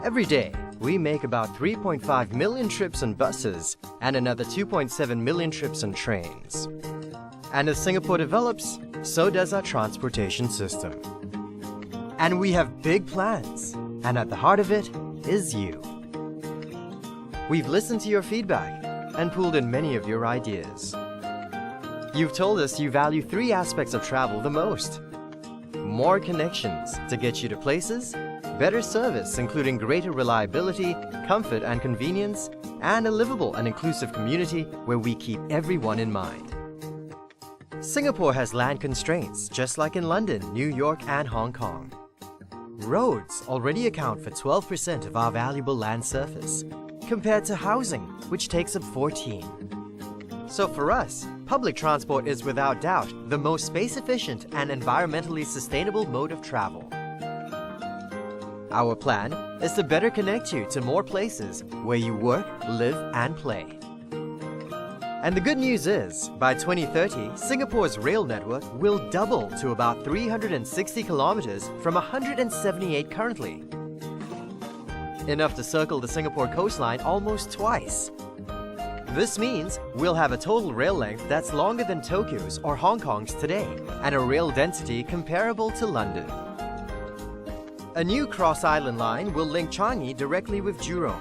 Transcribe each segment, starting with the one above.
Every day, we make about 3.5 million trips on buses and another 2.7 million trips on trains. And as Singapore develops, so does our transportation system. And we have big plans, and at the heart of it is you. We've listened to your feedback and pulled in many of your ideas. You've told us you value 3 aspects of travel the most. More connections to get you to places, better service including greater reliability, comfort and convenience, and a livable and inclusive community where we keep everyone in mind. Singapore has land constraints just like in London, New York and Hong Kong. Roads already account for 12% of our valuable land surface, compared to housing, which takes up 14%. So for us, public transport is without doubt the most space-efficient and environmentally sustainable mode of travel. Our plan is to better connect you to more places where you work, live and play. And the good news is, by 2030, Singapore's rail network will double to about 360 kilometers from 178 currently. Enough to circle the Singapore coastline almost twice. This means we'll have a total rail length that's longer than Tokyo's or Hong Kong's today, and a rail density comparable to London. A new cross-island line will link Changi directly with Jurong,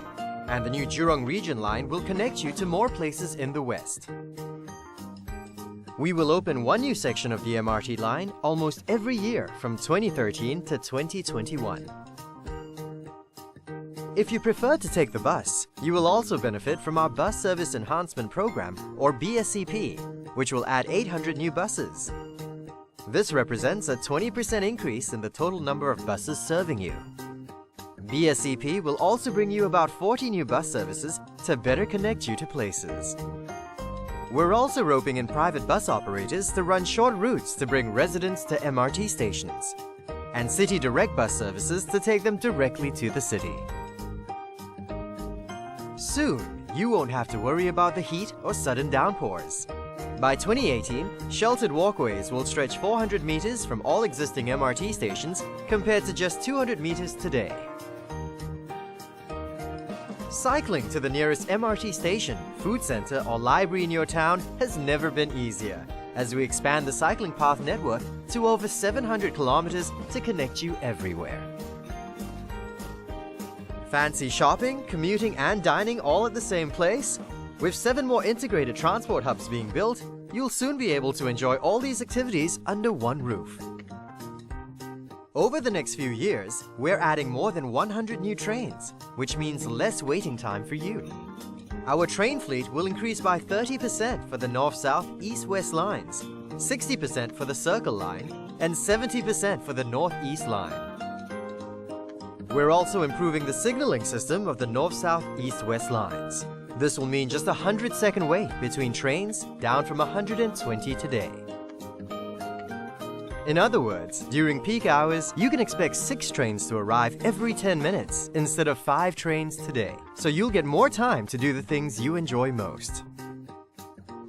and the new Jurong region line will connect you to more places in the west. We will open one new section of the MRT line almost every year from 2013 to 2021. If you prefer to take the bus, you will also benefit from our Bus Service Enhancement Program, or BSEP, which will add 800 new buses. This represents a 20% increase in the total number of buses serving you. BSEP will also bring you about 40 new bus services to better connect you to places. We're also roping in private bus operators to run short routes to bring residents to MRT stations, and City Direct bus services to take them directly to the city. Soon, you won't have to worry about the heat or sudden downpours. By 2018, sheltered walkways will stretch 400 meters from all existing MRT stations compared to just 200 meters today. Cycling to the nearest MRT station, food center or library in your town has never been easier, as we expand the cycling path network to over 700 kilometers to connect you everywhere. Fancy shopping, commuting and dining all at the same place? With 7 more integrated transport hubs being built, you'll soon be able to enjoy all these activities under one roof. Over the next few years, we're adding more than 100 new trains, which means less waiting time for you. Our train fleet will increase by 30% for the North-South, East-West lines, 60% for the Circle line, and 70% for the North-East line. We're also improving the signaling system of the North-South, East-West lines. This will mean just a 100-second wait between trains, down from 120 today. In other words, during peak hours, you can expect 6 trains to arrive every 10 minutes instead of 5 trains today. So you'll get more time to do the things you enjoy most.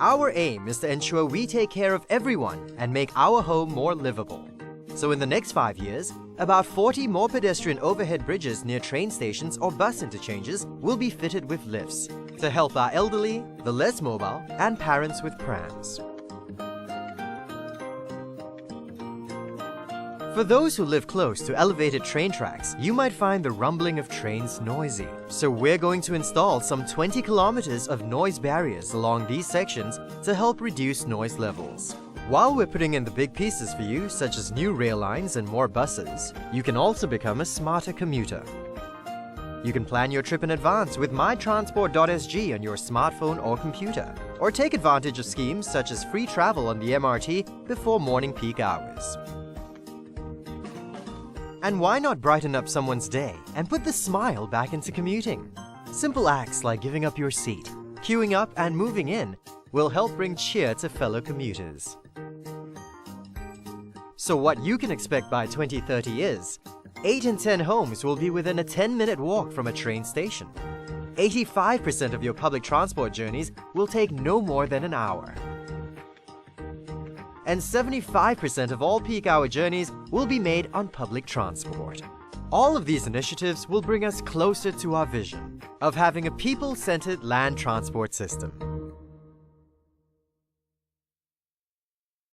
Our aim is to ensure we take care of everyone and make our home more livable. So in the next 5 years, about 40 more pedestrian overhead bridges near train stations or bus interchanges will be fitted with lifts to help our elderly, the less mobile, and parents with prams. For those who live close to elevated train tracks, you might find the rumbling of trains noisy. So we're going to install some 20 kilometers of noise barriers along these sections to help reduce noise levels. While we're putting in the big pieces for you, such as new rail lines and more buses, you can also become a smarter commuter. You can plan your trip in advance with mytransport.sg on your smartphone or computer, or take advantage of schemes such as free travel on the MRT before morning peak hours. And why not brighten up someone's day and put the smile back into commuting? Simple acts like giving up your seat, queuing up and moving in will help bring cheer to fellow commuters. So what you can expect by 2030 is 8 in 10 homes will be within a 10-minute walk from a train station. 85% of your public transport journeys will take no more than an hour. And 75% of all peak hour journeys will be made on public transport. All of these initiatives will bring us closer to our vision of having a people-centered land transport system.